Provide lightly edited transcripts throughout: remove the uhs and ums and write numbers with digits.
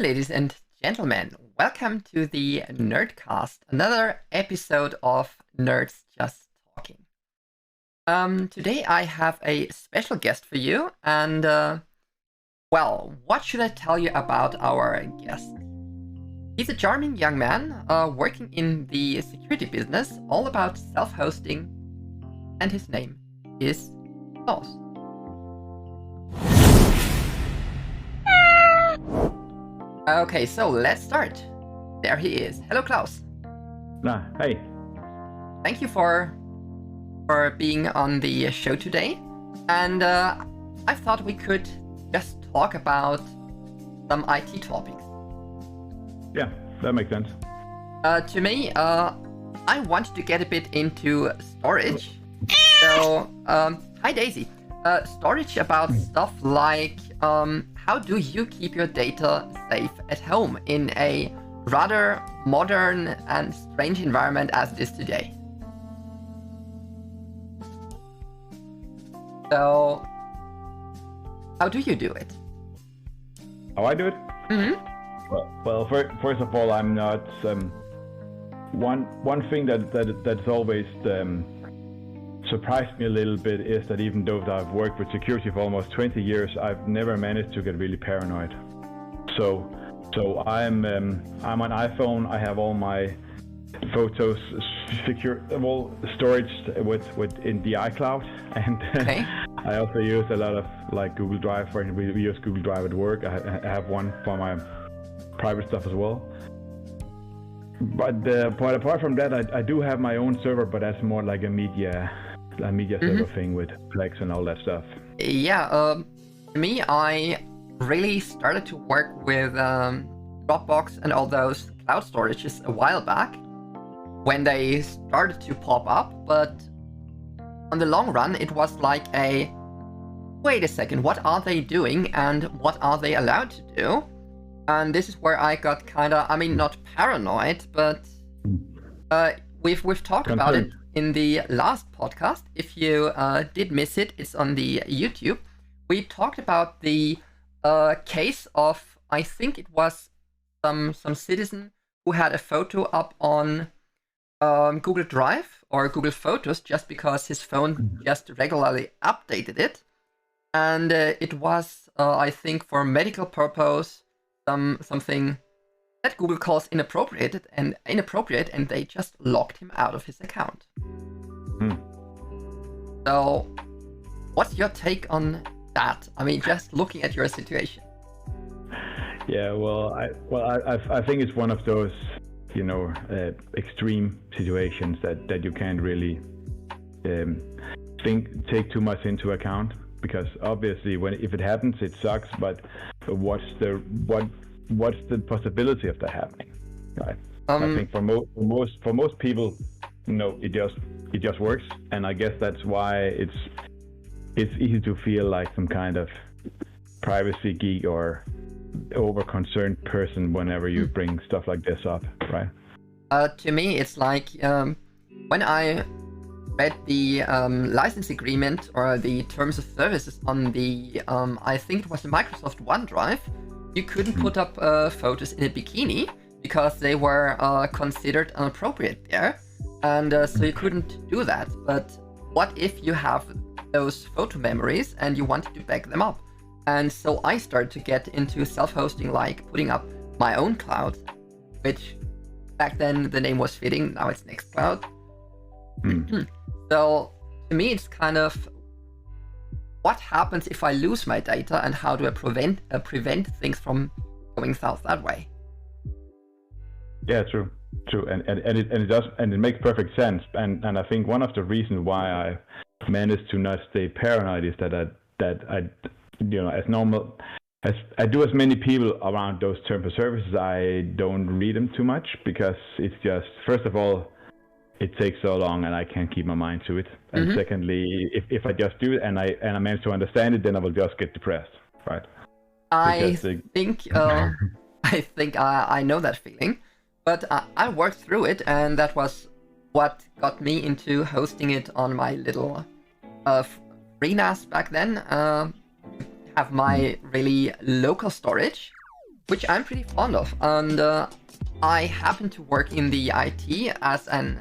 ladies and gentlemen. Welcome to the NerdCast, another episode of Nerds Just Talking. Today I have a special guest for you, and what should I tell you about our guest? He's a charming young man working in the security business, all about self-hosting, and his name is Klaus. Okay, so let's start. There he is. Hello, Klaus. Hey. Thank you for being on the show today. And I thought we could just talk about some IT topics. Yeah, that makes sense. To me, I wanted to get a bit into storage. So, hi Daisy. Storage about stuff like how do you keep your data safe at home in a rather modern and strange environment as it is today? So, how do you do it? How I do it? Mm-hmm. Well, first of all, I'm not. One thing that's always surprised me a little bit is that even though I've worked with security for almost 20 years, I've never managed to get really paranoid. So I'm on iPhone. I have all my photos storage in the iCloud, and Okay. I also use a lot of like Google Drive. We use Google Drive at work. I have one for my private stuff as well. But apart from that, I do have my own server, but that's more like a media server thing with Plex and all that stuff. Yeah, me, I really started to work with Dropbox and all those cloud storages a while back when they started to pop up, but on the long run, it was like wait a second, what are they doing and what are they allowed to do? And this is where I got not paranoid, but we've talked about it in the last podcast. If you did miss it, it's on the YouTube. We talked about the case of, I think it was some citizen who had a photo up on Google Drive or Google Photos just because his phone just regularly updated it. And it was, I think, for medical purpose, something that Google calls inappropriate, and they just locked him out of his account. So, what's your take on that? I mean, just looking at your situation. Yeah, I think it's one of those, extreme situations that you can't really take too much into account, because obviously if it happens, it sucks. But what's the possibility of that happening? Right. I think for most people, it just works, and I guess that's why it's easy to feel like some kind of privacy geek or over-concerned person whenever you bring stuff like this up, right? To me, it's like when I read the license agreement or the terms of services on the, I think it was the Microsoft OneDrive, you couldn't put up photos in a bikini because they were considered inappropriate there, and so you couldn't do that. But what if you have those photo memories and you wanted to back them up? And so I started to get into self-hosting, like putting up my own cloud, which back then the name was fitting, now it's Nextcloud. So to me, it's kind of what happens if I lose my data, and how do I prevent things from going south that way? Yeah, true, and it does, and it makes perfect sense. And I think one of the reasons why I managed to not stay paranoid is that I as normal as I do as many people around those terms of services, I don't read them too much, because it's just, first of all, it takes so long and I can't keep my mind to it. And secondly, if I just do it and I manage to understand it, then I will just get depressed, right? I think I know that feeling, but I worked through it, and that was what got me into hosting it on my little FreeNAS back then. Have my really local storage, which I'm pretty fond of. And I happen to work in the IT as as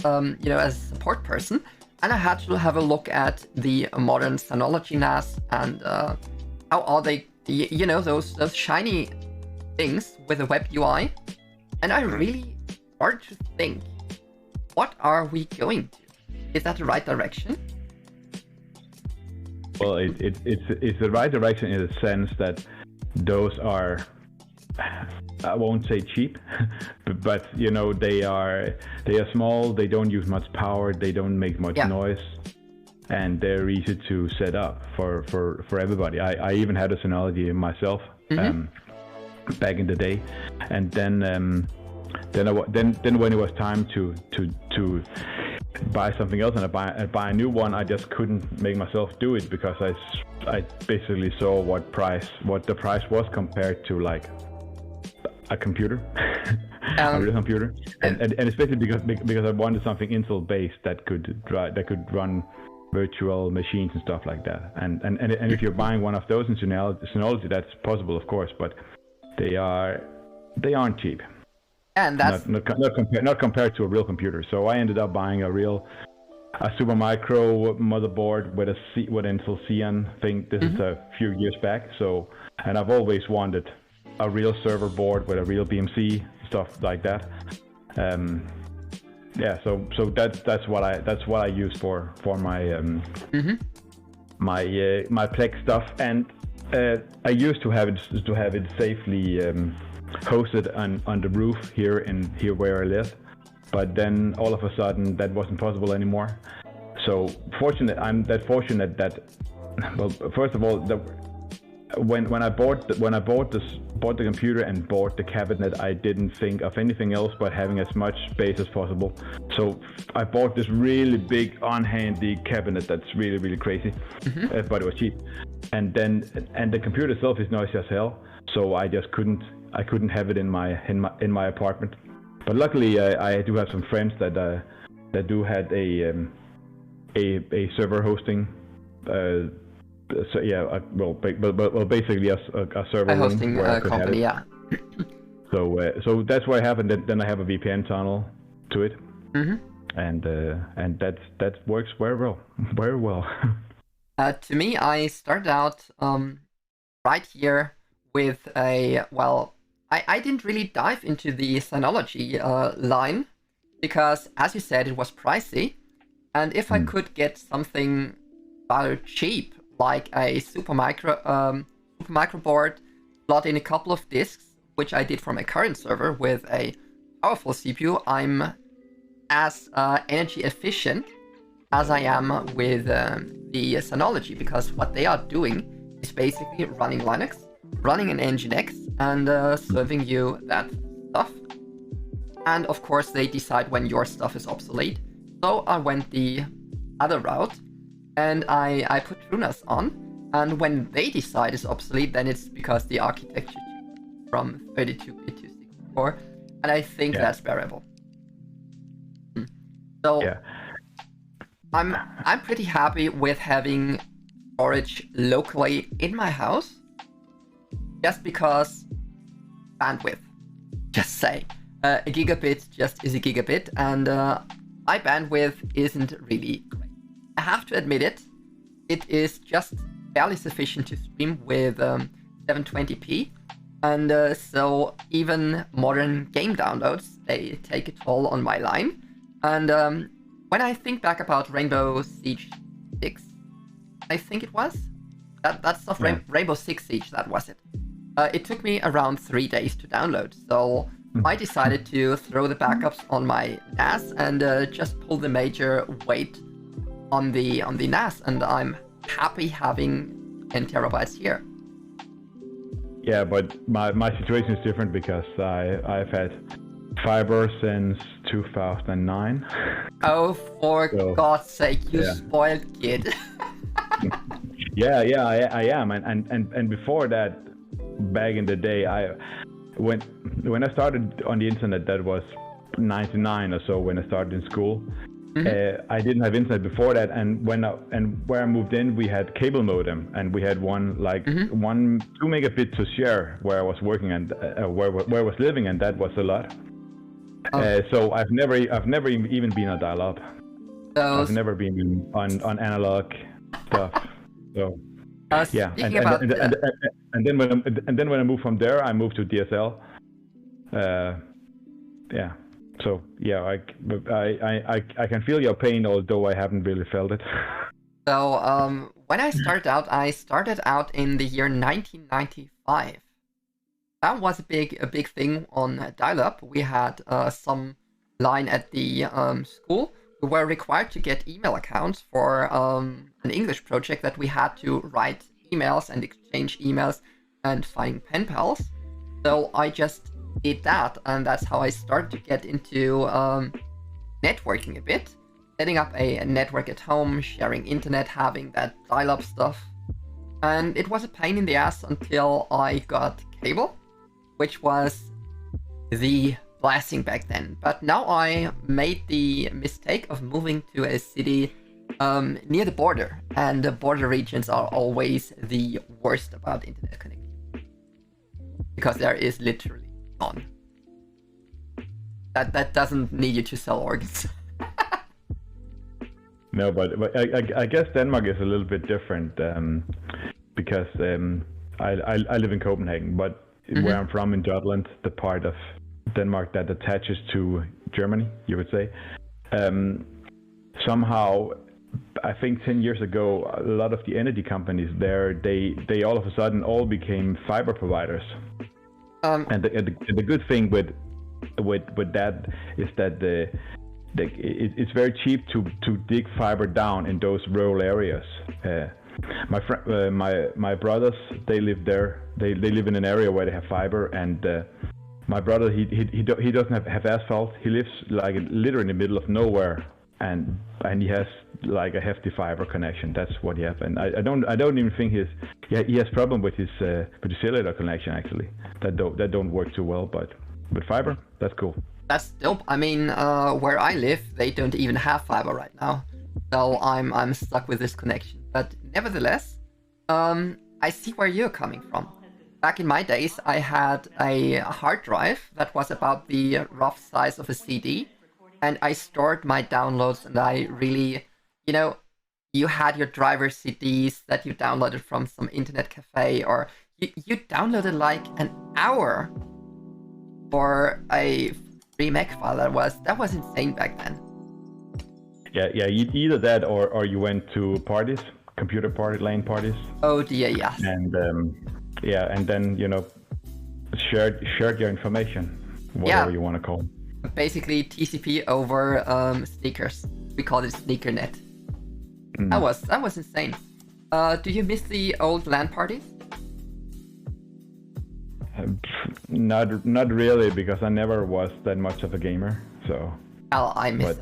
a support person, and I had to have a look at the modern Synology NAS and how are they, those shiny things with a web UI. And I really started to think, what are we going to? Is that the right direction? Well, it's the right direction in the sense that those are, I won't say cheap, but they are small. They don't use much power. They don't make much noise, and they're easy to set up for everybody. I even had a Synology myself back in the day, and then when it was time to buy something else and I buy a new one, I just couldn't make myself do it because I basically saw what the price was compared to like a computer, a real computer, and especially because I wanted something Intel based that could run virtual machines and stuff like that. And if you're buying one of those in Synology, that's possible, of course, but they aren't cheap. And that's not compared to a real computer. So I ended up buying a Supermicro motherboard with an Intel Xeon thing. This is a few years back. So, and I've always wanted a real server board with a real BMC, stuff like that. So that's what I use for my my Plex stuff, and I used to have it safely hosted on the roof here where I live, but then all of a sudden that wasn't possible anymore. So I'm that fortunate that, well, first of all, when I bought the computer and bought the cabinet, I didn't think of anything else but having as much space as possible. So I bought this really big on-handy cabinet that's really, really crazy, but it was cheap. And the computer itself is noisy as hell, so I couldn't have it in my apartment. But luckily, I do have some friends that do had a server hosting. So yeah, basically a server a hosting company, yeah. So that's what I have, and then I have a VPN tunnel to it, and that works very well. To me, I started out right here with I didn't really dive into the Synology line because, as you said, it was pricey, and if I could get something rather cheap, like a Supermicro board, slot in a couple of disks, which I did for my current server with a powerful CPU, I'm as energy efficient as I am with the Synology, because what they are doing is basically running Linux, running an Nginx, and serving you that stuff. And of course, they decide when your stuff is obsolete. So I went the other route, and I put TrueNAS on, and when they decide it's obsolete, then it's because the architecture changed from 32-bit to 64, and I think that's bearable. So I'm pretty happy with having storage locally in my house, just because bandwidth. Just say a gigabit just is a gigabit, and my bandwidth isn't really great. I have to admit it is just barely sufficient to stream with 720p, and so even modern game downloads, they take a toll on my line. And when I think back about Rainbow Siege 6, I think it was that stuff, Rainbow Six Siege, that was it. It took me around 3 days to download, so I decided to throw the backups on my NAS and just pull the major weight on the NAS, and I'm happy having 10 terabytes here. Yeah, but my situation is different because I've had fiber since 2009. Oh, for God's sake, you spoiled kid. Yeah, I am, and before that, back in the day, when I started on the internet, that was 99 or so when I started in school. I didn't have internet before that, and where I moved in, we had cable modem, and we had one 2 megabit to share where I was working and where I was living, and that was a lot. So I've never even been on dial-up. I've never been on analog stuff. So yeah, and then when I moved from there, I moved to DSL. Yeah. So yeah, I can feel your pain, although I haven't really felt it. So when I started out in the year 1995. That was a big thing on dial-up. We had some line at the school. We were required to get email accounts for an English project that we had to write emails and exchange emails and find pen pals. So I just did that, and that's how I started to get into networking a bit, setting up a network at home, sharing internet, having that dial-up stuff. And it was a pain in the ass until I got cable, which was the blessing back then. But now I made the mistake of moving to a city near the border, and the border regions are always the worst about internet connectivity, because there is literally none. That doesn't need you to sell organs. No, but I guess Denmark is a little bit different because I live in Copenhagen, but where I'm from in Jutland, the part of Denmark that attaches to Germany, you would say. Somehow, I think 10 years ago, a lot of the energy companies there, they all of a sudden all became fiber providers. And the good thing with that is that it's very cheap to dig fiber down in those rural areas. My brothers, they live there. They live in an area where they have fiber, and my brother he doesn't have asphalt. He lives like literally in the middle of nowhere, and he has like a hefty fiber connection. That's what he has. And I don't even think he has problem with his cellular connection actually. That don't work too well, but with fiber, that's cool. That's dope. I mean, where I live, they don't even have fiber right now, so I'm stuck with this connection. But nevertheless, I see where you're coming from. Back in my days, I had a hard drive that was about the rough size of a CD, and I stored my downloads, and I really, you had your driver CDs that you downloaded from some internet cafe, or you downloaded like an hour for a 3 meg file. That was insane back then. Yeah, either that or you went to parties, computer party, LAN parties. Oh dear, yes. And and then shared your information, whatever you want to call it. Basically TCP over sneakers. We called it SneakerNet. That was insane. Do you miss the old LAN parties? Not really, because I never was that much of a gamer. So. Hell, I miss.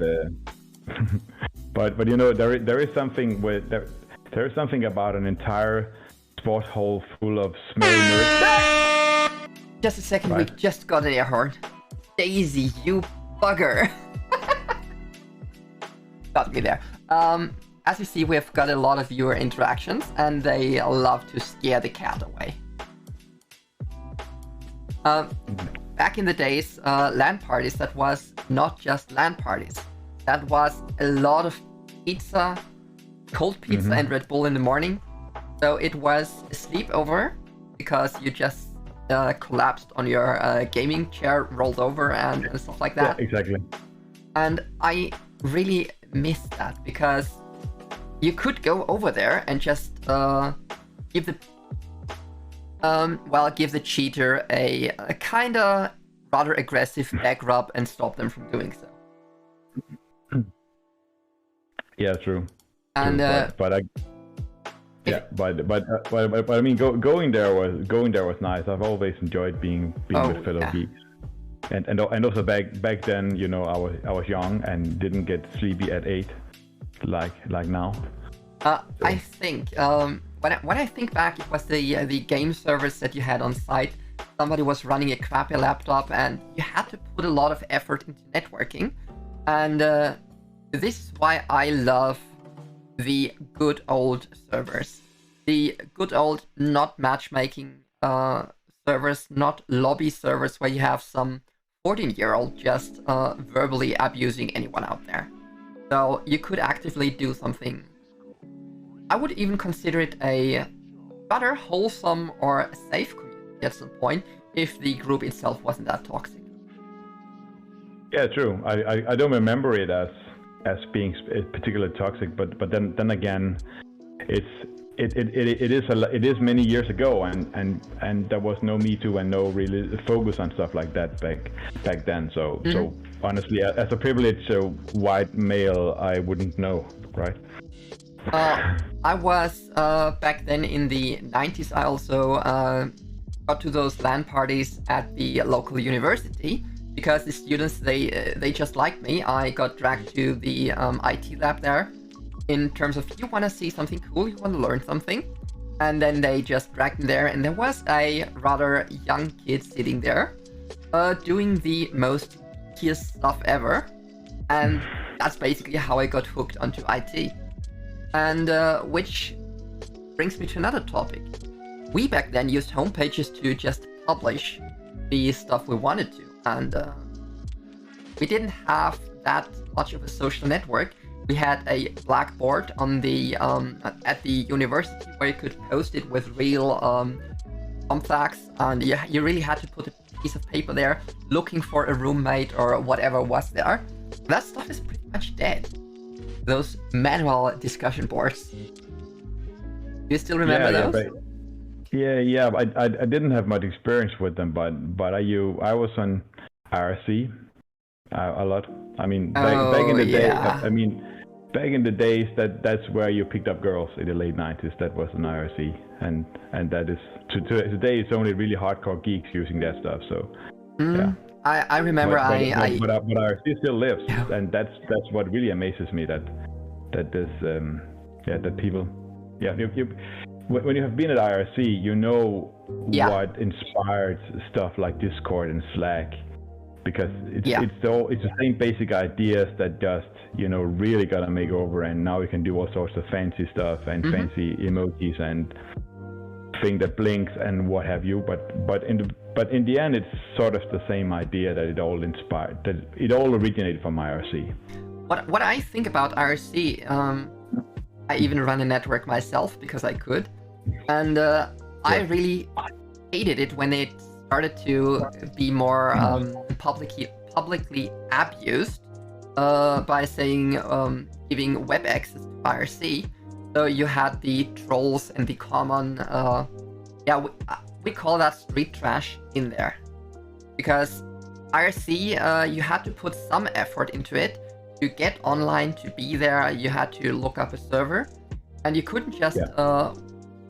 But there is something there is something about an entire sport hall full of smelly nerds. Just a second, right. We just got an air horn. Daisy, you bugger. Got me there. As you see, we've got a lot of viewer interactions, and they love to scare the cat away. Back in the days, LAN parties, that was not just LAN parties. That was a lot of pizza, cold pizza and Red Bull in the morning. So it was a sleepover, because you just collapsed on your gaming chair, rolled over and stuff like that. Yeah, exactly. And I really missed that, because you could go over there and just give the cheater a kind of rather aggressive back rub and stop them from doing so. Yeah, true. And but I mean, going there was nice. I've always enjoyed being with fellow geeks, and also back then, I was young and didn't get sleepy at 8, like now. I think when I think back, it was the game servers that you had on site. Somebody was running a crappy laptop, and you had to put a lot of effort into networking, and this is why I love the good old servers. The good old not matchmaking servers, not lobby servers where you have some 14-year-old just verbally abusing anyone out there. So you could actively do something. I would even consider it a rather wholesome or safe community at some point if the group itself wasn't that toxic. Yeah, true. I don't remember it as being particularly toxic, but then again, it is many years ago, and there was no Me Too and no really focus on stuff like that back then. So honestly, as a privileged white male, I wouldn't know, right? I was back then in the 90s. I also got to those LAN parties at the local university because the students they just liked me. I got dragged to the IT lab there. In terms of you want to see something cool, you want to learn something, and then they just dragged me there, and there was a rather young kid sitting there, doing the most geekiest stuff ever, and that's basically how I got hooked onto IT. And which brings me to another topic. We back then used homepages to just publish the stuff we wanted to, and we didn't have that much of a social network. We had a blackboard on the at the university where you could post it with real thumbtacks, and you really had to put a piece of paper there looking for a roommate or whatever was there. That stuff is pretty much dead. Those manual discussion boards. Do you still remember those? Yeah. I didn't have much experience with them, but I was on IRC a lot. I mean, back in the day. I mean, back in the days, that's where you picked up girls in the late 90s. That was an IRC, and that is today it's only really hardcore geeks using that stuff. So yeah. I remember but IRC still lives, and that's what really amazes me that this that people when you have been at IRC, you know what inspired stuff like Discord and Slack, because it's the same basic ideas that just really gotta make over, and now you can do all sorts of fancy stuff and fancy emojis and thing that blinks and what have you, but in the end it's sort of the same idea that it all inspired, that it all originated from IRC. What I think about IRC, I even run a network myself because I could, and I really hated it when it started to be more publicly abused by saying giving web access to IRC. So you had the trolls and the common, we call that street trash in there. Because IRC, you had to put some effort into it to get online, to be there. You had to look up a server, and you couldn't just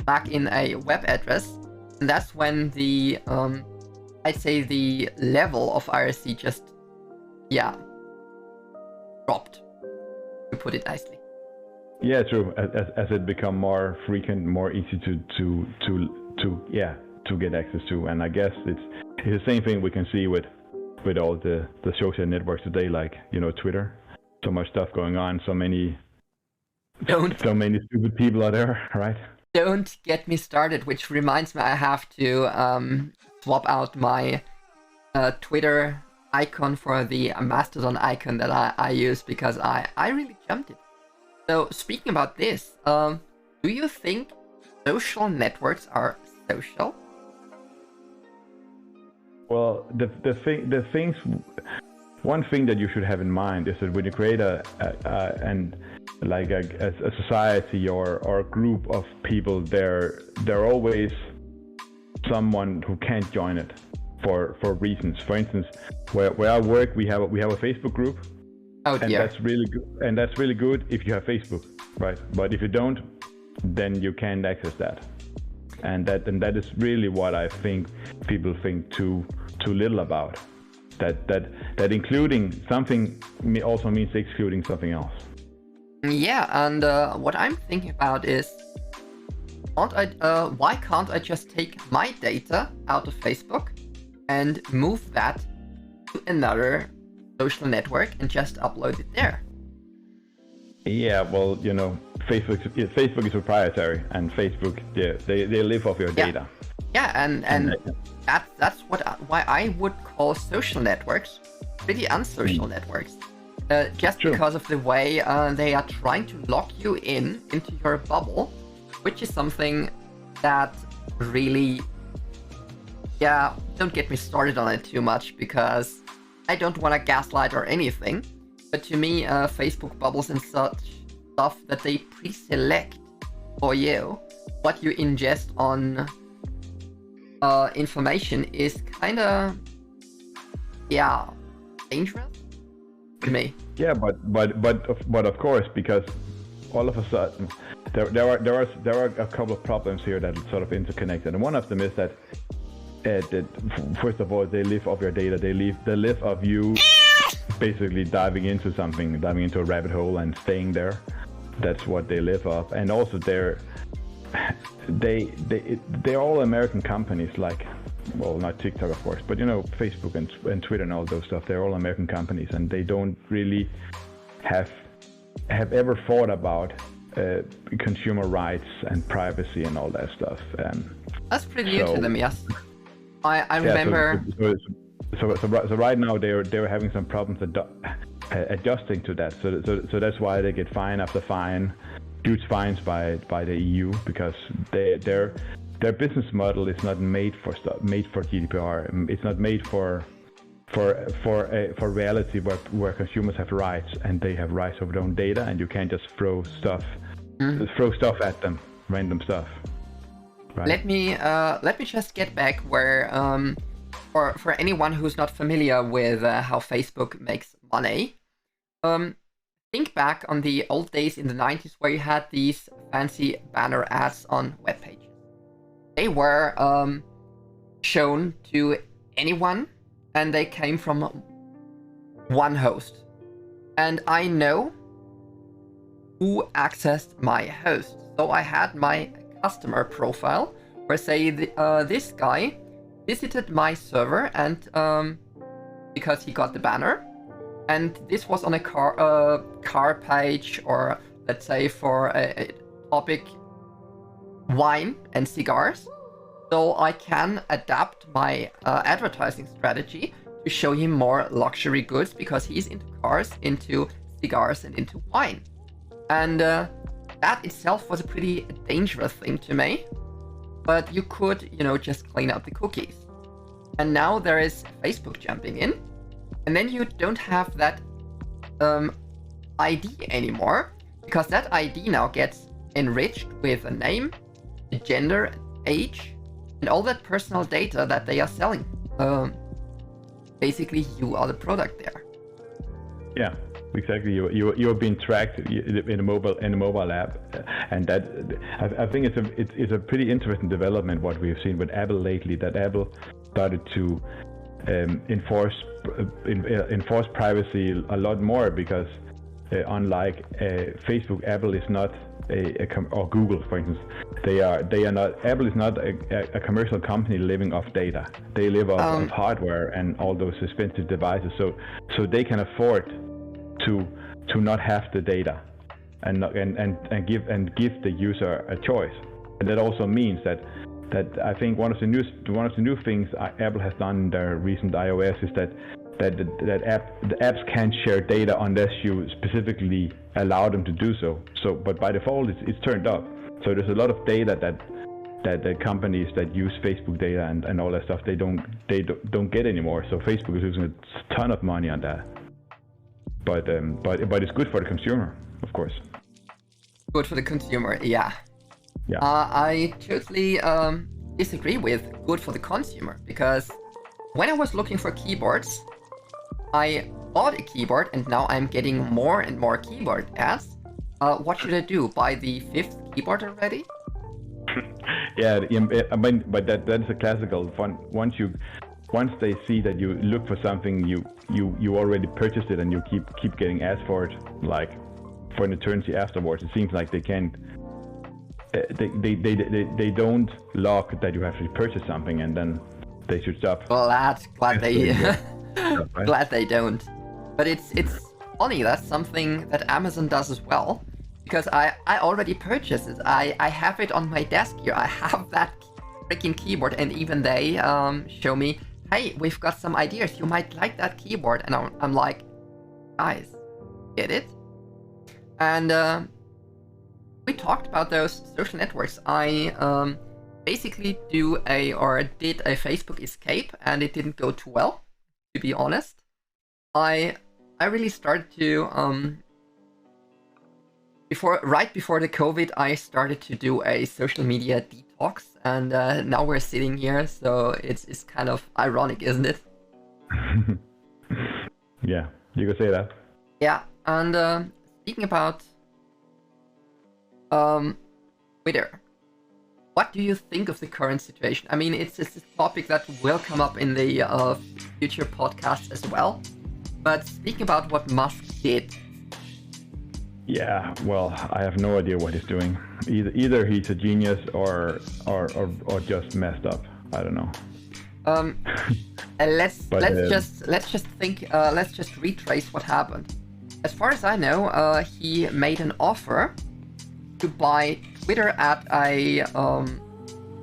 back in a web address. And that's when the, I'd say the level of IRC just, dropped, to put it nicely. Yeah, true. As it become more frequent, more easy to get access to, and I guess it's the same thing we can see with all the social networks today, like Twitter. So much stuff going on, so many stupid people out there, right? Don't get me started. Which reminds me, I have to swap out my Twitter icon for the Mastodon icon that I use, because I really jumped it. So speaking about this, do you think social networks are social? Well, one thing that you should have in mind is that when you create a society or a group of people, there always someone who can't join it for reasons. For instance, where I work, we have a Facebook group. Oh dear. And that's really good if you have Facebook, right? But if you don't, then you can't access that. And that is really what I think people think too little about. That including something also means excluding something else. Yeah, and what I'm thinking about is, why can't I just take my data out of Facebook and move that to another social network and just upload it there? Yeah, well, Facebook is proprietary, and Facebook, they live off your data. Yeah, and that's why I would call social networks pretty unsocial networks. Just True. because of the way they are trying to lock you into your bubble, which is something that really, don't get me started on it too much, because I don't want to gaslight or anything. But to me, Facebook bubbles and such stuff that they pre-select for you what you ingest on information is kind of dangerous to me. Yeah, but of course, because all of a sudden there are a couple of problems here that are sort of interconnected, and one of them is that first of all, they live off your data. They live off you basically diving into a rabbit hole and staying there. That's what they live off. And also they're all American companies, like, well, not TikTok of course, but Facebook and Twitter and all those stuff. They're all American companies, and they don't really have ever thought about consumer rights and privacy and all that stuff. That's pretty new to them, yes. I remember. So right now they're having some problems adjusting to that. So that's why they get fine after fine, huge fines by the EU, because their business model is not made for GDPR. It's not made for reality where consumers have rights, and they have rights over their own data, and you can't just throw stuff at them, random stuff. Right. Let me just get back where for anyone who's not familiar with how Facebook makes money. Think back on the old days in the 90s where you had these fancy banner ads on web pages. They were shown to anyone, and they came from one host. And I know who accessed my host. So I had my customer profile where, say, this guy visited my server, and because he got the banner, and this was on a car page, or let's say for a topic wine and cigars. So I can adapt my advertising strategy to show him more luxury goods, because he's into cars, into cigars, and into wine. And that itself was a pretty dangerous thing to me. But you could, just clean out the cookies. And now there is Facebook jumping in. And then you don't have that ID anymore, because that ID now gets enriched with a name, a gender, age, and all that personal data that they are selling. Basically, you are the product there. Yeah, exactly. You're being tracked in a mobile app, and that I think it's a pretty interesting development what we've seen with Apple lately. That Apple started to enforce privacy a lot more, because unlike Facebook, Apple is not or Google, for instance, they are not. Apple is not a commercial company living off data. They live off of hardware and all those expensive devices. So they can afford to not have the data and give the user a choice. And that also means that I think one of the new things Apple has done in their recent iOS is that the apps can't share data unless you specifically allow them to do so. But by default, it's turned up. So there's a lot of data that the companies that use Facebook data and all that stuff they don't get anymore. So Facebook is losing a ton of money on that. But it's good for the consumer, of course. Good for the consumer, yeah. Yeah. I totally disagree with good for the consumer, because when I was looking for keyboards, I bought a keyboard, and now I'm getting more and more keyboard ads. What should I do? Buy the 5th keyboard already? Yeah, I mean, but that is a classical fun. Once they see that you look for something, you already purchased it, and you keep getting ads for it, like for an eternity afterwards. It seems like they can't. They don't log that you have to purchase something, and then they should stop. Well, glad they right? glad they don't. But it's funny. That's something that Amazon does as well. Because I already purchased it. I have it on my desk here. I have that freaking keyboard, and even they show me, hey, we've got some ideas. You might like that keyboard. And I'm like, guys, get it? And we talked about those social networks. I basically did a Facebook escape, and it didn't go too well, to be honest. I really started to right before the COVID, I started to do a social media detox, and now we're sitting here, so it's kind of ironic, isn't it? Yeah, you could say that. Yeah, and speaking about Twitter, what do you think of the current situation? I mean, it's a topic that will come up in the future podcast as well. But speaking about what Musk did. Yeah, well, I have no idea what he's doing. Either he's a genius or just messed up. I don't know. Let's just retrace what happened. As far as I know, he made an offer to buy Twitter at a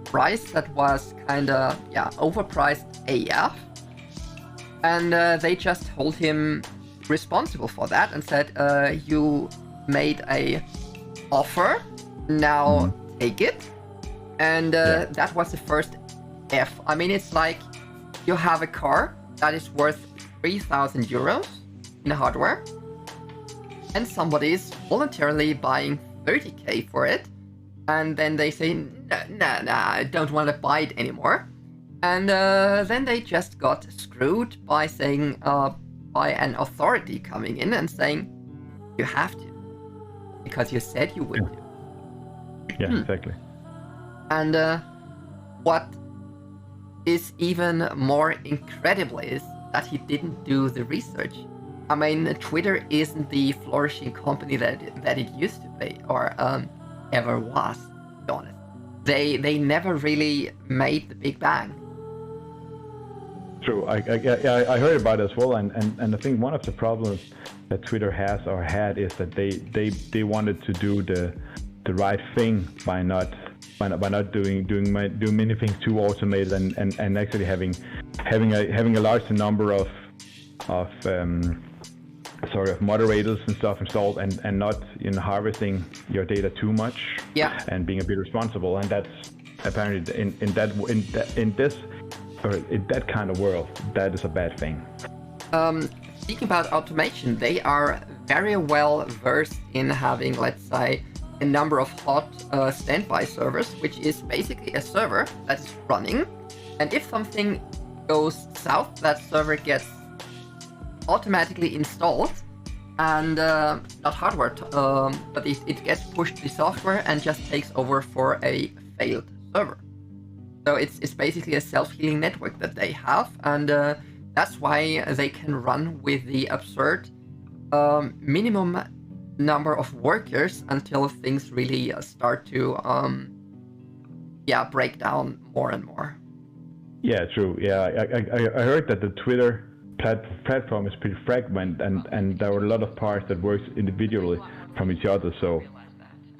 price that was kinda overpriced AF, and they just hold him responsible for that and said, you made a offer, now take it. And that was the first F. I mean, it's like you have a car that is worth 3,000 euros in hardware, and somebody is voluntarily buying 30k for it, and then they say, nah, I don't want to buy it anymore. And then they just got screwed by saying, by an authority coming in and saying, you have to, because you said you would do. Yeah, exactly. And what is even more incredible is that he didn't do the research. I mean, Twitter isn't the flourishing company that it used to be, or ever was, to be honest. They never really made the big bang. True. I heard about it as well, and I think one of the problems that Twitter has or had is that they wanted to do the right thing by not doing many things too automated and actually having a large number of moderators and stuff installed and not harvesting your data too much. Yeah. And being a bit responsible, and that's apparently in that kind of world, that is a bad thing. Speaking about automation, they are very well versed in having, let's say, a number of hot standby servers, which is basically a server that is running, and if something goes south, that server gets automatically installed, and not hardware, but it gets pushed to software and just takes over for a failed server. So it's basically a self-healing network that they have, and that's why they can run with the absurd minimum number of workers until things really start to break down more and more. Yeah, true. Yeah, I heard that the Twitter platform is pretty fragmented, and there were a lot of parts that works individually from each other. So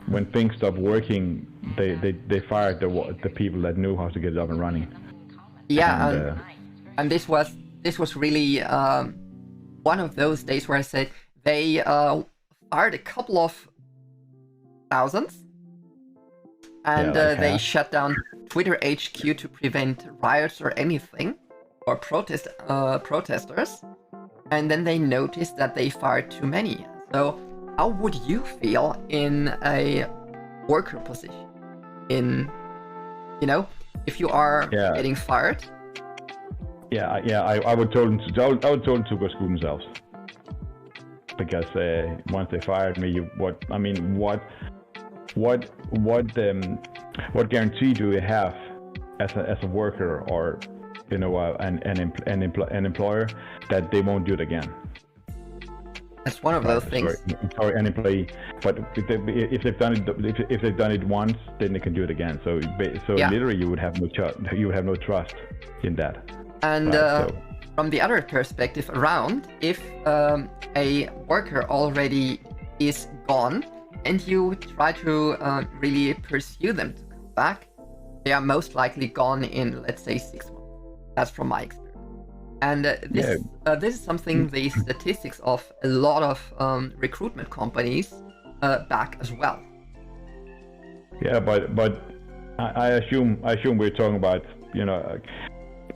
when things stopped working, they fired the people that knew how to get it up and running. Yeah, and this was really one of those days where I said they fired a couple of thousands, and they shut down Twitter HQ to prevent riots or anything, or protesters, and then they noticed that they fired too many. So how would you feel in a worker position? If you are getting fired? I would tell them to go screw themselves. Because once they fired me, what guarantee do you have as a worker or an employer that they won't do it again? That's one of those things. Sorry, an employee. But if they've done it once, then they can do it again. So literally, you would have no trust in that. And from the other perspective around, if a worker already is gone and you try to really pursue them to come back, they are most likely gone in, let's say, 6 months. That's from my experience. And this is something the statistics of a lot of recruitment companies back as well. Yeah, but I assume we're talking about, you know,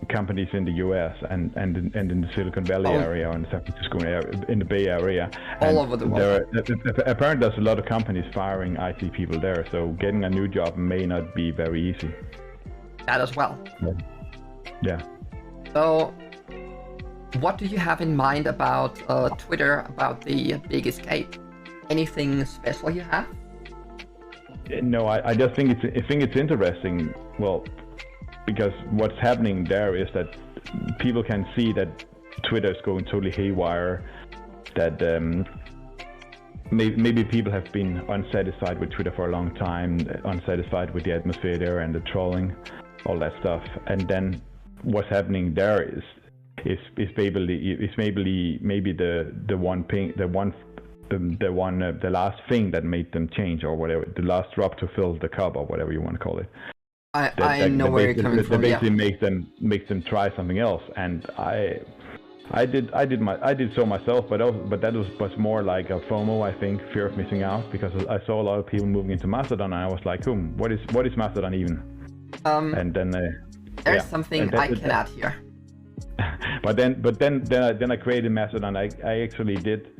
companies in the US and in the Silicon Valley area, or in the San Francisco area, in the Bay Area, all over the world. Apparently, there's a lot of companies firing IT people there, so getting a new job may not be very easy. That as well. Yeah. So, what do you have in mind about Twitter, about the big escape? Anything special you have? No, I just think it's interesting. Well, because what's happening there is that people can see that Twitter is going totally haywire. That maybe people have been unsatisfied with Twitter for a long time, unsatisfied with the atmosphere there and the trolling, all that stuff. And then what's happening there is maybe the one thing, the last thing that made them change, or whatever, the last drop to fill the cup, or whatever you want to call it. I know where you're coming from. That basically makes them try something else, and I did so myself, but that was more like a FOMO, I think, fear of missing out, because I saw a lot of people moving into Mastodon, and I was like, what is Mastodon even? And then there's something I can add here. But then I created Mastodon. I actually did.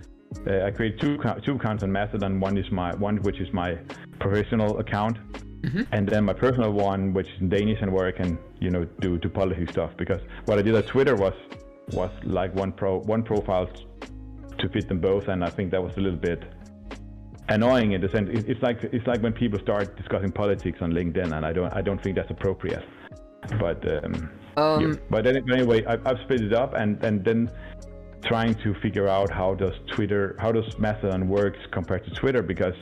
I created two accounts on Mastodon. One which is my professional account, and then my personal one, which is in Danish and where I can do politics stuff. Because what I did at Twitter was like one profile to fit them both, and I think that was a little bit annoying in the sense. It's like when people start discussing politics on LinkedIn, and I don't think that's appropriate. But but anyway, I've split it up, and then trying to figure out how does Mastodon works compared to Twitter, because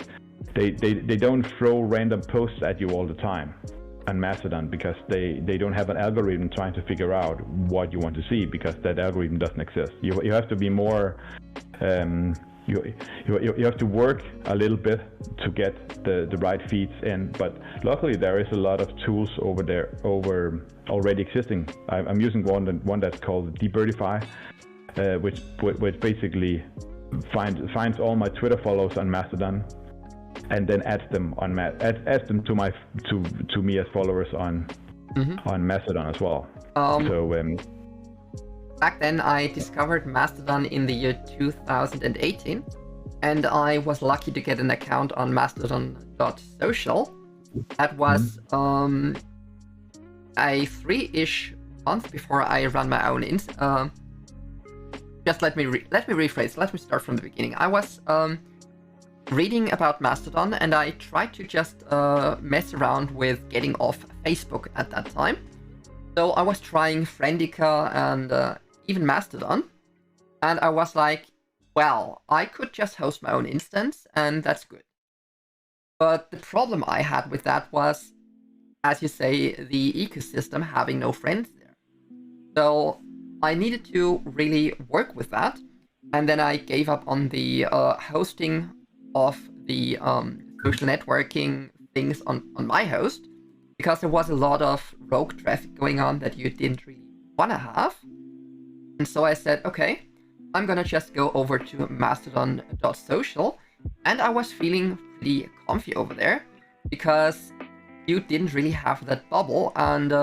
they don't throw random posts at you all the time on Mastodon, because they don't have an algorithm trying to figure out what you want to see, because that algorithm doesn't exist. You have to be more you have to work a little bit to get the right feeds in, but luckily there is a lot of tools over already existing. I'm using one that's called Debirdify, which basically finds all my Twitter follows on Mastodon, and then adds them to me as followers on Mastodon as well. Back then, I discovered Mastodon in the year 2018, and I was lucky to get an account on Mastodon.social. That was a 3-ish month before I ran my own just let me rephrase. Let me start from the beginning. I was reading about Mastodon, and I tried to just mess around with getting off Facebook at that time. So I was trying Friendica and even Mastodon, and I was like, well, I could just host my own instance, and that's good. But the problem I had with that was, as you say, the ecosystem having no friends there. So I needed to really work with that, and then I gave up on the hosting of the social networking things on my host, because there was a lot of rogue traffic going on that you didn't really want to have. And so I said, okay, I'm gonna just go over to Mastodon.social, and I was feeling pretty comfy over there, because you didn't really have that bubble, and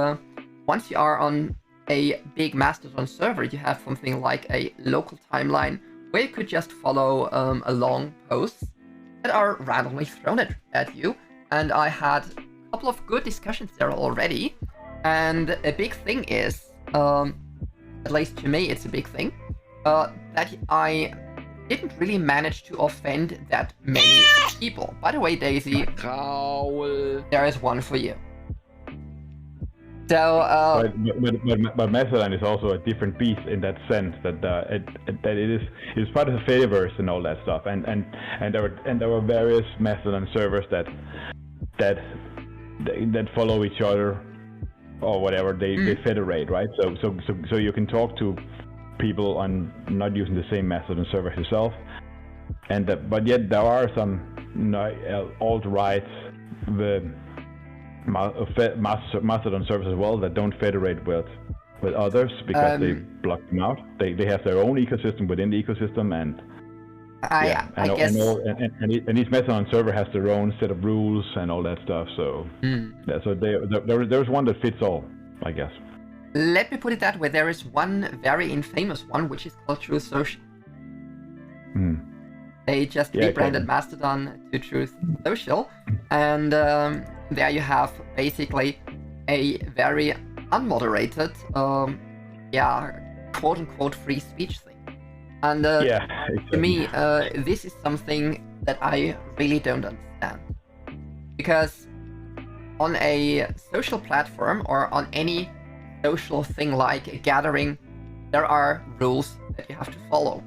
once you are on a big Mastodon server, you have something like a local timeline where you could just follow along posts that are randomly thrown at you. And I had a couple of good discussions there already. And a big thing is, at least to me it's a big thing, that I didn't really manage to offend that many people. By the way, Daisy, there is one for you. So, but Mastodon is also a different beast in that sense, that it's part of the Fediverse and all that stuff, and there were various Mastodon servers that follow each other, or whatever, they federate, right? So you can talk to people on not using the same Mastodon server yourself, but yet there are some alt-right Mastodon servers as well that don't federate with others because they block them out. They have their own ecosystem within the ecosystem, and I guess each Mastodon server has their own set of rules and all that stuff. So so there's one that fits all, I guess. Let me put it that way. There is one very infamous one, which is called Truth Social. They just rebranded Mastodon to Truth Social, and there you have basically a very unmoderated, quote-unquote free speech thing. And exactly. to me, this is something that I really don't understand. Because on a social platform or on any social thing like a gathering, there are rules that you have to follow.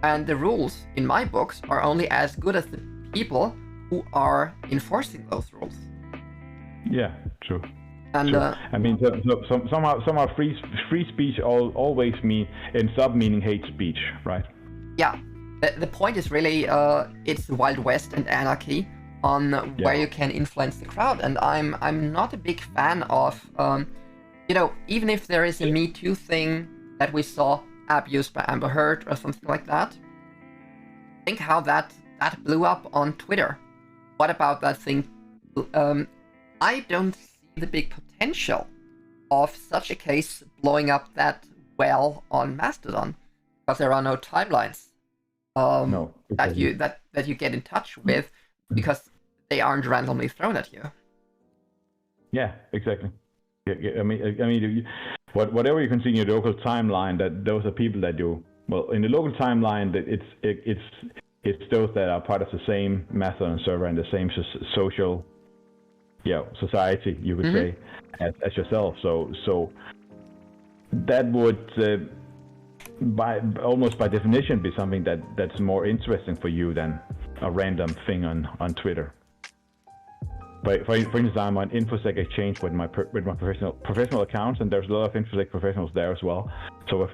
And the rules, in my books, are only as good as the people who are enforcing those rules. Yeah, true. And I mean, somehow free speech always ends up meaning hate speech, right? Yeah, the point is really it's the Wild West and anarchy on where you can influence the crowd, and I'm not a big fan of even if there is a Me Too thing that we saw abused by Amber Heard or something like that. Think how that blew up on Twitter. What about that thing? I don't see the big potential of such a case blowing up that well on Mastodon, because there are no timelines that you get in touch with, because they aren't randomly thrown at you. Yeah, exactly. I mean, whatever you can see in your local timeline, that those are people that do well in the local timeline. That it's those that are part of the same Mastodon server and the same social, society, you could say, as yourself. So that would, almost by definition, be something that's more interesting for you than a random thing on Twitter. But for instance, I'm on InfoSec Exchange with my professional accounts, and there's a lot of InfoSec professionals there as well. So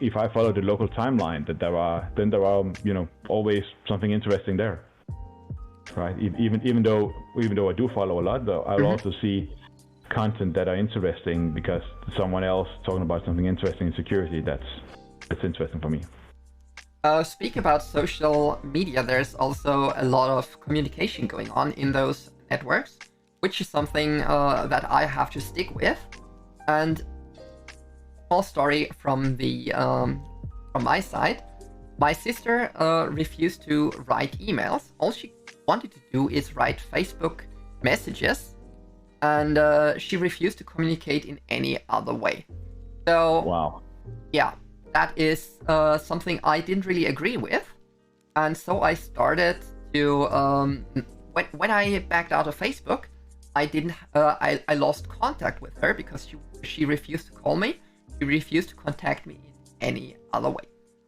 if I follow the local timeline, there are always something interesting there, right? Even though I do follow a lot, though, I'll also see content that are interesting because someone else talking about something interesting in security that's interesting for me. Speaking about social media, there's also a lot of communication going on in those networks, which is something that I have to stick with. And small story from my side, my sister refused to write emails. All she wanted to do is write Facebook messages, and she refused to communicate in any other way. So wow, yeah, that is something I didn't really agree with, and so I started to when I backed out of Facebook, I lost contact with her because she refused to call me. She refused to contact me in any other way.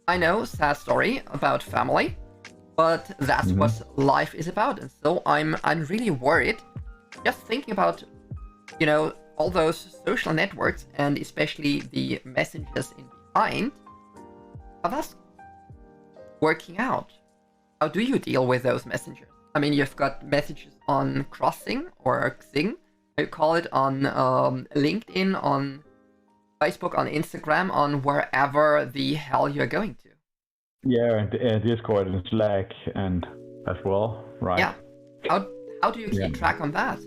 I know, sad story about family, but that's what life is about. And so I'm really worried, just thinking about, all those social networks and especially the messages in behind. How that's working out? How do you deal with those messengers? I mean, you've got messages on Crossing or Xing, you call it, on LinkedIn, on Facebook, on Instagram, on wherever the hell you're going to. Yeah, and Discord and Slack and as well, right? Yeah. How do you keep track on that?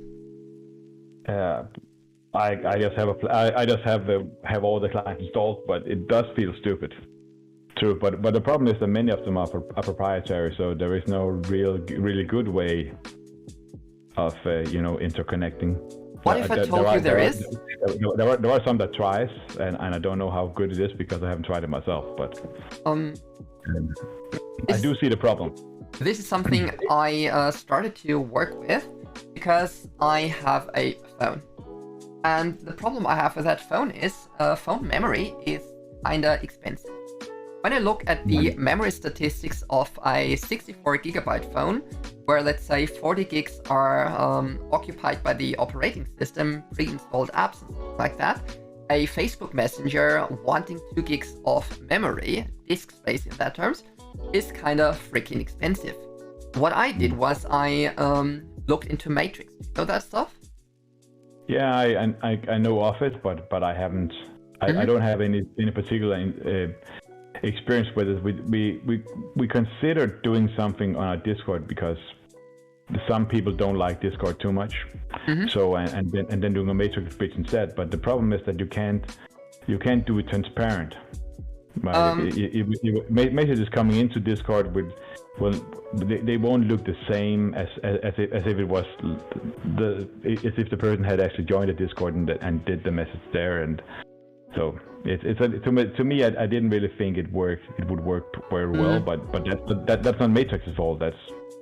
I just have all the clients installed, but it does feel stupid. True, but the problem is that many of them are proprietary, so there is no really good way of interconnecting. What if I told you there is? There are some that tries, and I don't know how good it is because I haven't tried it myself. But I do see the problem. This is something I started to work with because I have a phone, and the problem I have with that phone is phone memory is kinda expensive. When I look at the memory statistics of a 64 gigabyte phone, where let's say 40 gigs are occupied by the operating system, pre-installed apps and stuff like that, a Facebook Messenger wanting 2 gigs of memory, disk space in that terms, is kind of freaking expensive. What I did was I looked into Matrix. You know that stuff? Yeah, I know of it, but I haven't. I don't have any particular experience with it. We considered doing something on our Discord because some people don't like Discord too much. So and then doing a Matrix bridge instead. But the problem is that you can't do it transparent. Right? Message is coming into Discord with, well, they won't look the same as if it was as if the person had actually joined the Discord and did the message there. And so to me I didn't really think it would work very well. But that's not Matrix's fault. That's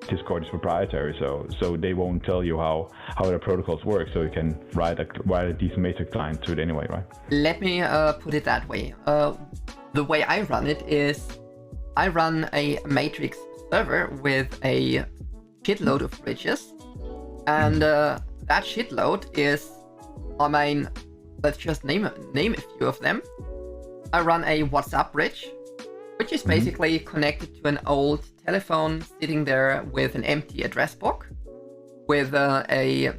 Discord is proprietary, so they won't tell you how the protocols work. So you can write a decent Matrix client to it anyway, right? Let me put it that way. The way I run it is I run a Matrix server with a shitload of bridges, and that shitload is, let's just name a few of them. I run a WhatsApp bridge, which is basically connected to an old telephone sitting there with an empty address book, with a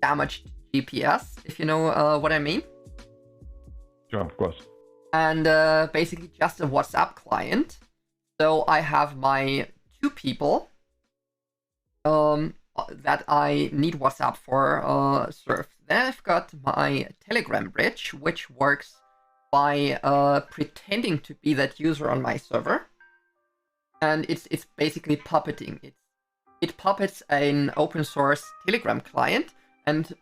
damaged GPS, if you know what I mean. Sure, of course. And basically just a WhatsApp client. So I have my 2 people that I need WhatsApp for served. Then I've got my Telegram bridge, which works by pretending to be that user on my server. And it's basically puppeting. It puppets an open source Telegram client, and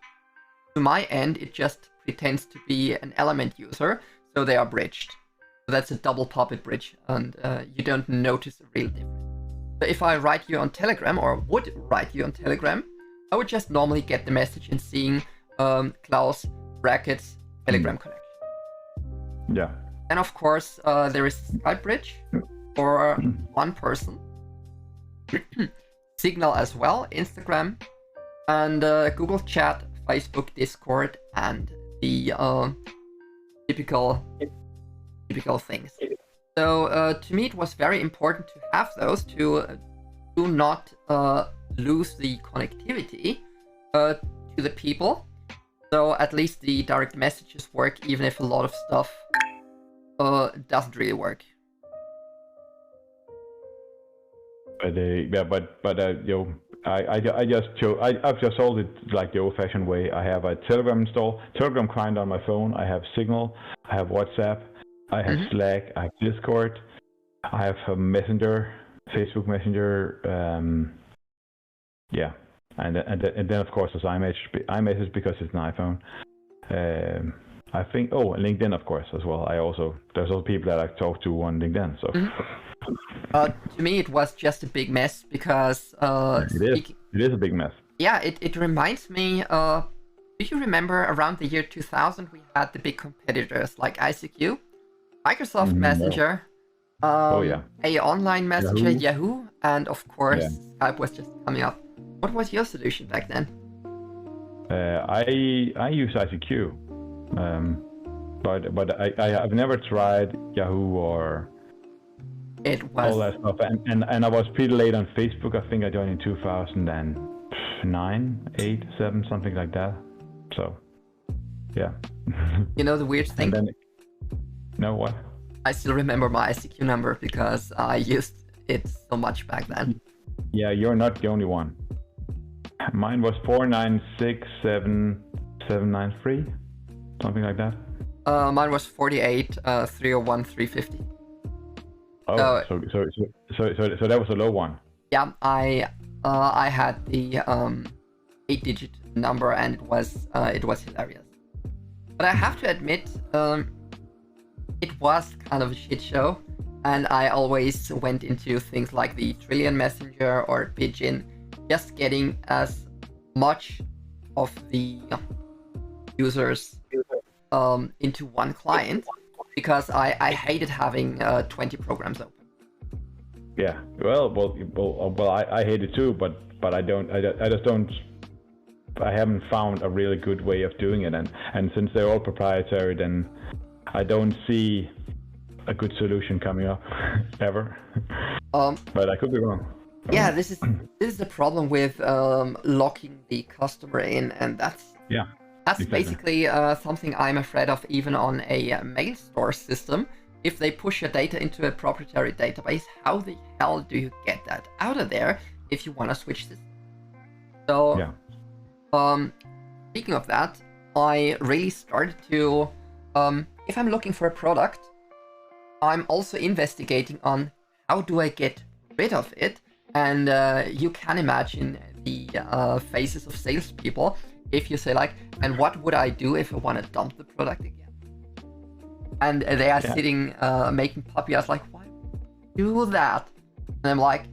to my end, it just pretends to be an Element user, so they are bridged. So that's a double puppet bridge, and you don't notice a real difference. So if I write you on Telegram, or would write you on Telegram, I would just normally get the message and seeing Klaus brackets Telegram connection. Yeah. And of course, there is Skype bridge for one person, Signal as well, Instagram, and Google Chat, Facebook, Discord, and the typical things. So to me, it was very important to have those to do not lose the connectivity to the people. So at least the direct messages work, even if a lot of stuff doesn't really work. I've just solved it like the old-fashioned way. I have a Telegram client on my phone. I have Signal. I have WhatsApp. I have Slack. I have Discord. I have a Messenger, Facebook Messenger. And then of course there's iMessage because it's an iPhone. I think LinkedIn of course as well. There's also people that I talk to on LinkedIn. So. To me, it was just a big mess because it is a big mess. Yeah, it reminds me. Do you remember around the year 2000 we had the big competitors like ICQ, Microsoft Messenger, a online messenger, Yahoo, and of course Skype was just coming up. What was your solution back then? I use ICQ, but I've never tried Yahoo or. It was all that stuff, and I was pretty late on Facebook. I think I joined in 2009, 8, 7, something like that. So, yeah. You know the weird thing? No, what? I still remember my ICQ number because I used it so much back then. Yeah, you're not the only one. Mine was 4967793, something like that. Mine was 48 301 350. Oh, so that was a low one. Yeah, I had the 8-digit number, and it was hilarious. But I have to admit, it was kind of a shit show, and I always went into things like the Trillion Messenger or Pigeon, just getting as much of the users into one client. Because I hated having 20 programs open. Yeah, well, I hate it too, but I just don't haven't found a really good way of doing it, and since they're all proprietary, then I don't see a good solution coming up ever. But I could be wrong. Yeah, this is the problem with locking the customer in, and that's exactly. basically something I'm afraid of even on a mail store system. If they push your data into a proprietary database, how the hell do you get that out of there if you want to switch this? So, speaking of that, I really started to, if I'm looking for a product, I'm also investigating on how do I get rid of it. And you can imagine the faces of salespeople if you say like, and what would I do if I want to dump the product again? And they are sitting making puppy eyes like, why do that? And I'm like,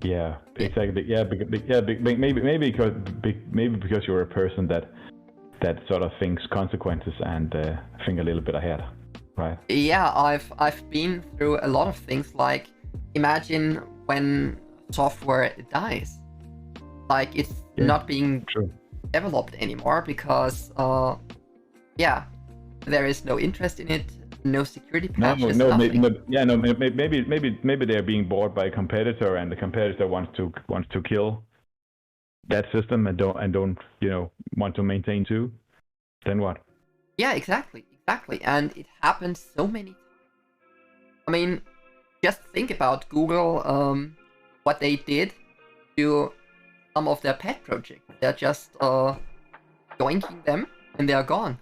yeah, exactly. Yeah, maybe because you're a person that sort of thinks consequences and think a little bit ahead, right? Yeah, I've been through a lot of things. Like, imagine when software dies, like it's not being developed anymore because there is no interest in it, no security patches. Maybe they're being bought by a competitor, and the competitor wants to kill that system and don't want to maintain too. Then what? Yeah, exactly, and it happens so many times. I mean, just think about Google, what they did to some of their pet projects. They're just yoinking them and they're gone.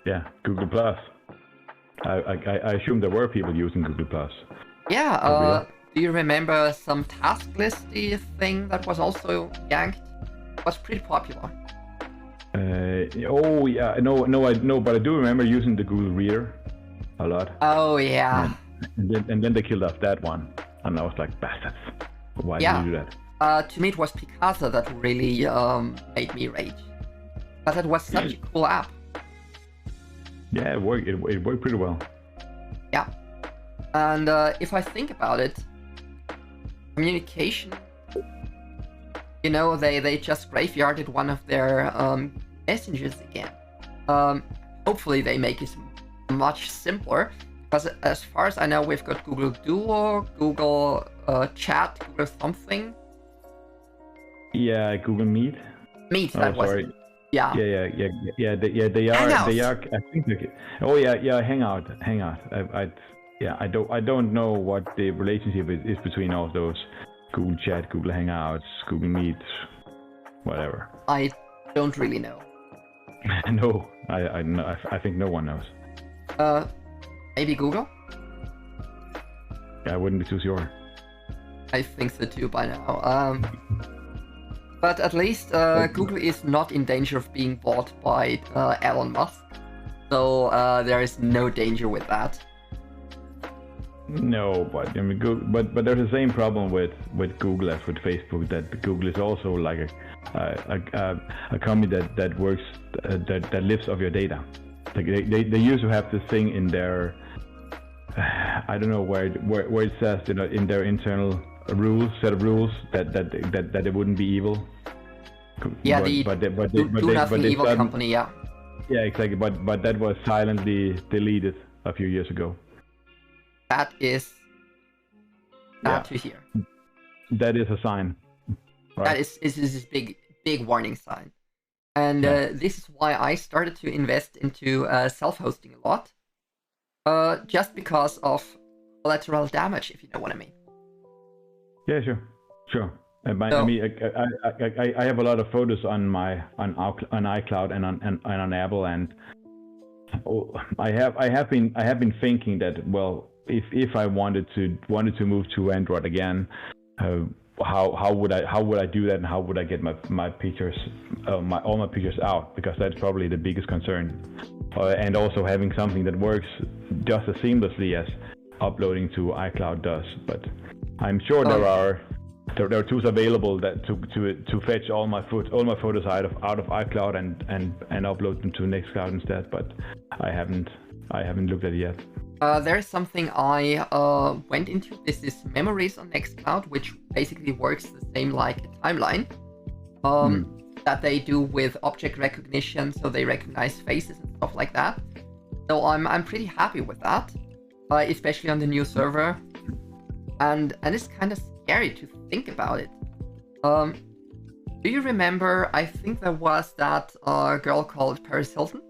Yeah, Google Plus. I assume there were people using Google Plus. Yeah, do you remember some task listy thing that was also yanked? It was pretty popular. No, but I do remember using the Google Reader a lot. Oh yeah. And then they killed off that one, and I was like, bastards! Why did you do that? To me, it was Picasa that really made me rage. But that was such a cool app. Yeah, it worked. It worked pretty well. Yeah, and if I think about it, communication. They just graveyarded one of their messengers again. Hopefully, they make it much simpler. Because as far as I know, we've got Google Duo, Google Chat, Google something. Yeah, Google Meet. Meet, that was. Sorry. Yeah. They are. Hangouts. They are. I think. Hangout. I don't know what the relationship is between all of those. Google Chat, Google Hangouts, Google Meet, whatever. I don't really know. No, I think no one knows. Maybe Google? Yeah, I wouldn't be too sure. I think so too by now. But at least Google is not in danger of being bought by Elon Musk. So there is no danger with that. No, but I mean, but there's the same problem with Google as with Facebook. That Google is also like a company that works that lives off your data. Like they used to have this thing in their I don't know where it says in their internal set of rules that they wouldn't be evil. Yeah, do nothing evil company. Yeah. Yeah, exactly. But that was silently deleted a few years ago. That is bad to hear. That is a sign. Right? That is big warning sign. And this is why I started to invest into self-hosting a lot. Just because of collateral damage, if you know what I mean. Yeah, sure. I have a lot of photos on iCloud and on Apple, and I have been thinking that, well, if I wanted to move to Android again, how would I do that, and how would I get my pictures, all my pictures out? Because that's probably the biggest concern, and also having something that works just as seamlessly as uploading to iCloud does. But I'm sure there are tools available that to fetch all my photos out of iCloud and upload them to Nextcloud instead. But I haven't looked at it yet. There is something I went into. This is Memories on Nextcloud, which basically works the same like a timeline. that they do with object recognition, so they recognize faces and stuff like that. So I'm pretty happy with that, especially on the new server. And it's kind of scary to think about it. Do you remember? I think there was that girl called Paris Hilton.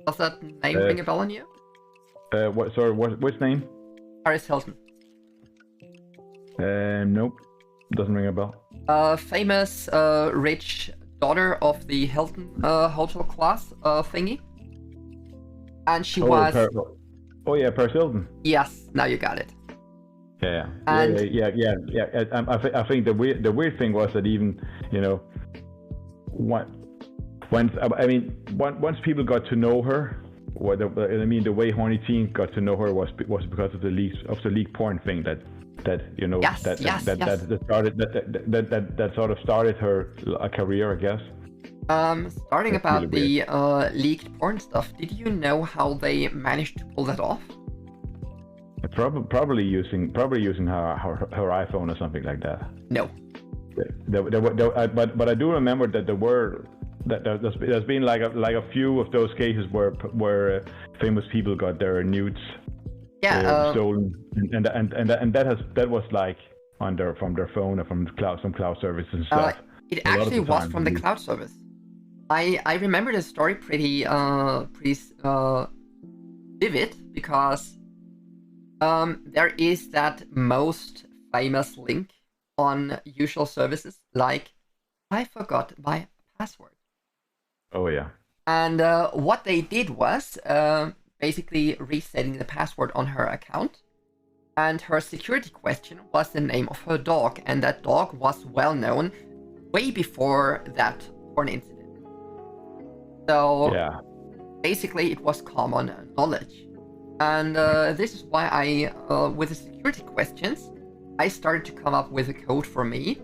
Does that name ring a bell on you? What? Sorry, which name? Paris Hilton. Nope, doesn't ring a bell. Famous rich daughter of the Hilton hotel class thingy. And she was... Paris Hilton. Yes, now you got it. Yeah. And... I think the weird thing was that even, once people got to know her, the way Horny Teen got to know her was because of the leak porn thing that sort of started her career, I guess. Starting That's about really the leaked porn stuff, did you know how they managed to pull that off? Probably using her iPhone or something like that. No. But I do remember that there's been like a few of those cases where famous people got their nudes stolen, and that was like from their phone or from some cloud service and stuff. It actually was from the cloud service. I remember the story pretty vivid because there is that most famous link on usual services like I forgot my password. Oh yeah. And what they did was basically resetting the password on her account, and her security question was the name of her dog, and that dog was well known way before that porn incident. So yeah, basically it was common knowledge. And this is why I, with the security questions, I started to come up with a code for me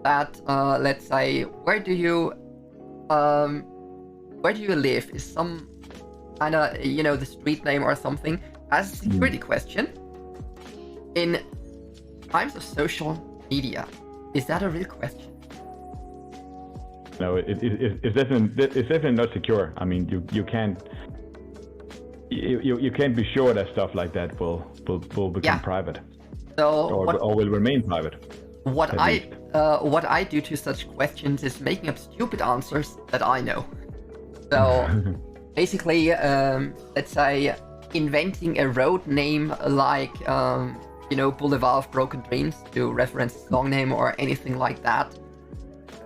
that, let's say, where do you live is some kind of, the street name or something as a security question. In times of social media, is that a real question? No, it's definitely not secure. I mean, you can't be sure that stuff like that will become private. So or will remain private. What I do to such questions is making up stupid answers that I know. So basically, let's say inventing a road name like Boulevard of Broken Dreams to reference a song name or anything like that.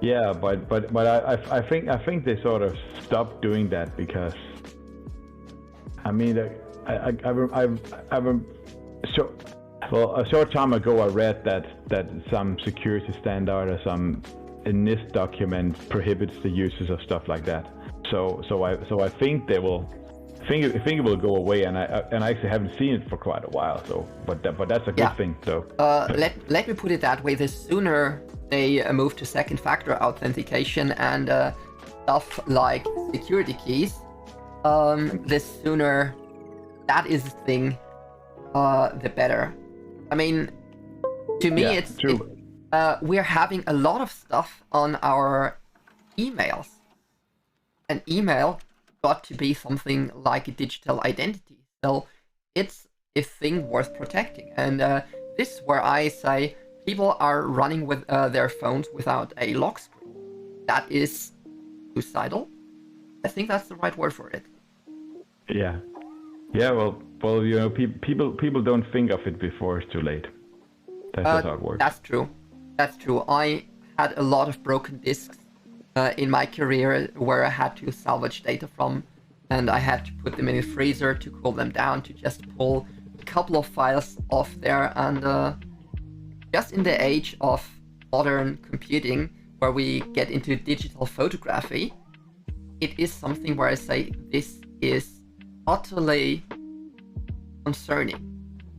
Yeah, but I think they sort of stopped doing that because I mean a short time ago I read that some security standard or some NIST document prohibits the uses of stuff like that. So I think they will. I think it will go away, and I actually haven't seen it for quite a while. So, but that's a good thing. So let me put it that way: the sooner they move to second factor authentication and stuff like security keys, the sooner that is a thing, the better. I mean, to me, it's true. We're having a lot of stuff on our emails. An email got to be something like a digital identity, so it's a thing worth protecting. And this is where I say people are running with their phones without a lock screen. That is suicidal. I think that's the right word for it. Yeah. Well, people don't think of it before it's too late. That's how it works. That's true. I had a lot of broken discs in my career where I had to salvage data from, and I had to put them in a freezer to cool them down to just pull a couple of files off there. And just in the age of modern computing, where we get into digital photography, it is something where I say this is utterly concerning.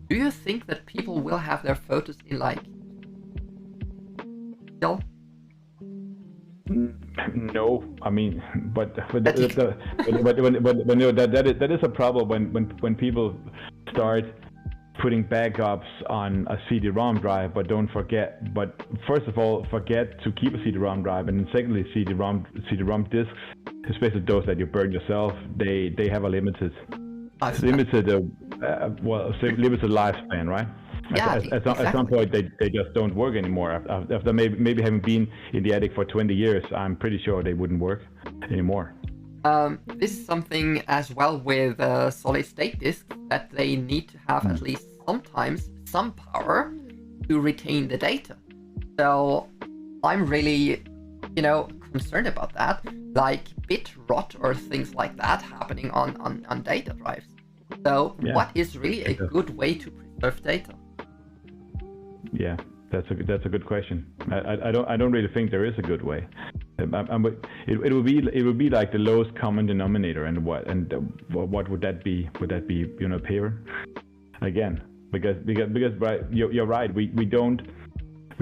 Do you think that people will have their photos in still? No, I mean, but that is a problem when people start putting backups on a CD-ROM drive, but first of all, forget to keep a CD-ROM drive, and then secondly, CD-ROM discs, especially those that you burn yourself, they have a limited lifespan, right? Yeah, At some point, they just don't work anymore. After maybe having been in the attic for 20 years, I'm pretty sure they wouldn't work anymore. This is something as well with solid-state disks, that they need to have at least sometimes some power to retain the data. So I'm really, concerned about that, like bit rot or things like that happening on data drives. So what is really a good way to preserve data? Yeah, that's a good question. I don't really think there is a good way. It would be like the lowest common denominator, and what would that be? Would that be paper? Again, because right, you're right. We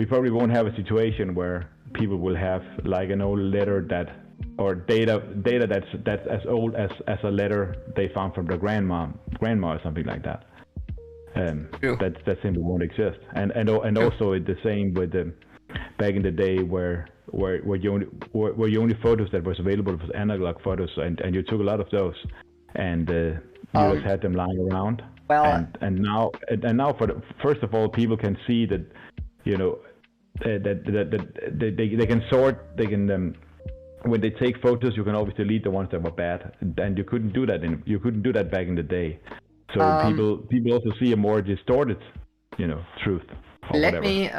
probably won't have a situation where people will have like an old letter or data that's as old as a letter they found from their grandma or something like that. That simply won't exist. And also it's the same with back in the day where your only photos that was available was analog photos, and you took a lot of those, and you just had them lying around. Well, and now first of all, people can see that that they can sort. They can when they take photos, you can always delete the ones that were bad, and you couldn't do that back in the day. So people also see a more distorted, truth. Let me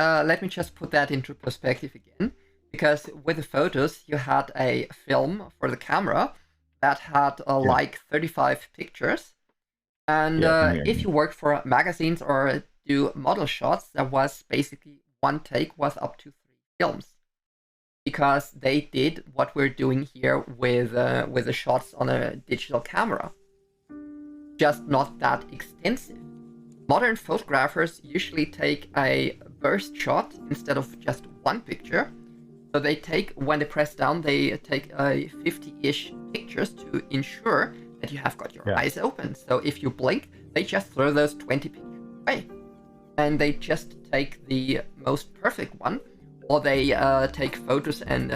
just put that into perspective again, because with the photos you had a film for the camera that had like 35 pictures, and if you worked for magazines or do model shots, that was basically one take was up to 3 films, because they did what we're doing here with the shots on a digital camera, just not that extensive. Modern photographers usually take a burst shot instead of just one picture. So when they press down, they take 50-ish pictures to ensure that you have got your eyes open. So if you blink, they just throw those 20 pictures away. And they just take the most perfect one, or they take photos and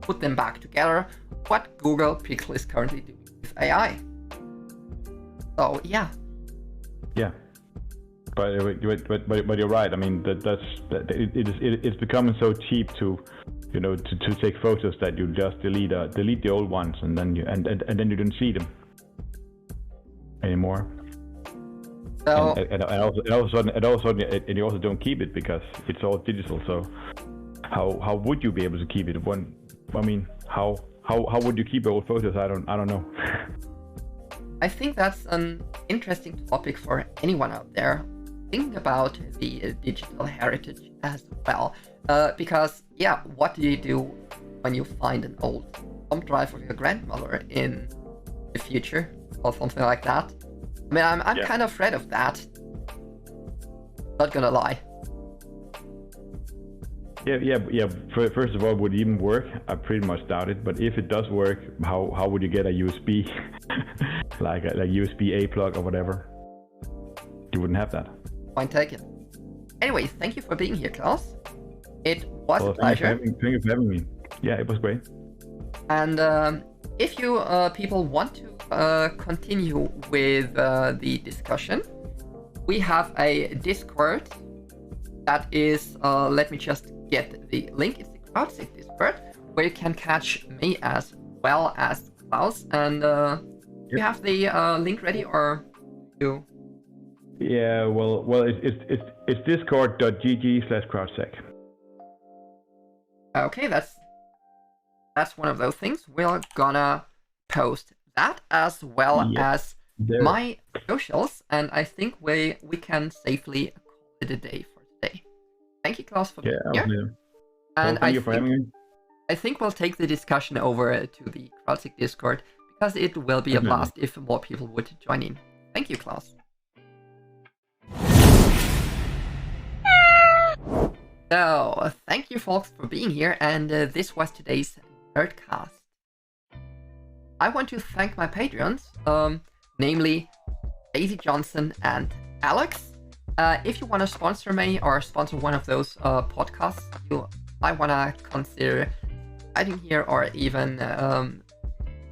put them back together, what Google Pixel is currently doing with AI. So, yeah. Yeah. But you're right. I mean, it's becoming so cheap to take photos that you just delete the old ones, and then you don't see them anymore. So and all of a sudden, you also don't keep it because it's all digital. So how would you be able to keep it? How would you keep old photos? I don't know. I think that's an interesting topic for anyone out there thinking about the digital heritage as well. Because, what do you do when you find an old thumb drive of your grandmother in the future or something like that? I mean, I'm kind of afraid of that. Not gonna lie. Yeah. First of all, would it even work? I pretty much doubt it. But if it does work, how would you get a USB, like USB A plug or whatever? You wouldn't have that. Point taken. Anyway, thank you for being here, Klaus. It was a pleasure. Thank you for having me. Yeah, it was great. And if you people want to continue with the discussion, we have a Discord that is, let me just get the link. It's the CrowdSync Discord, where you can catch me as well as Klaus. And you have the link ready, or you? Yeah, well, it's discord.gg/crowdsec. Okay, that's one of those things. We're gonna post that as well as my socials, and I think we can safely call it a day for today. Thank you, Klaus, for being here. And thank you for having me. I think we'll take the discussion over to the CrowdSync Discord, because it will be a blast if more people would join in. Thank you, Klaus. So, thank you folks for being here, and this was today's NerdCast. I want to thank my Patreons, namely Daisy Johnson and Alex, if you want to sponsor me or sponsor one of those podcasts, you might want to consider writing here or even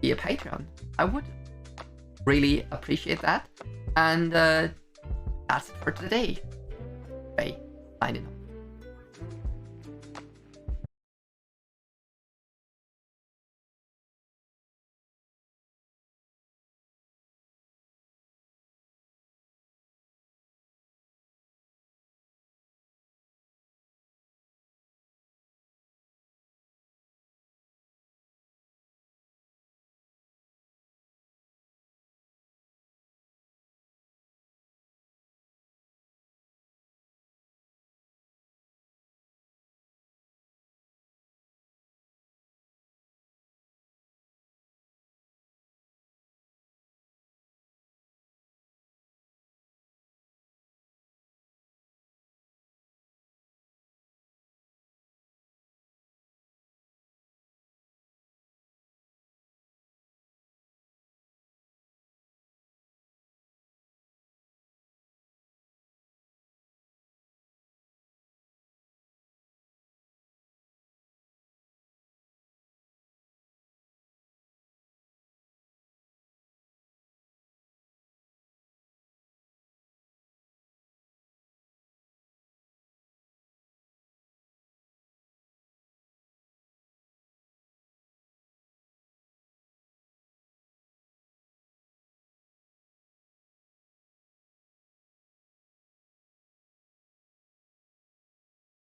be a Patreon. I would really appreciate that. And that's it for today. Bye. Signing off.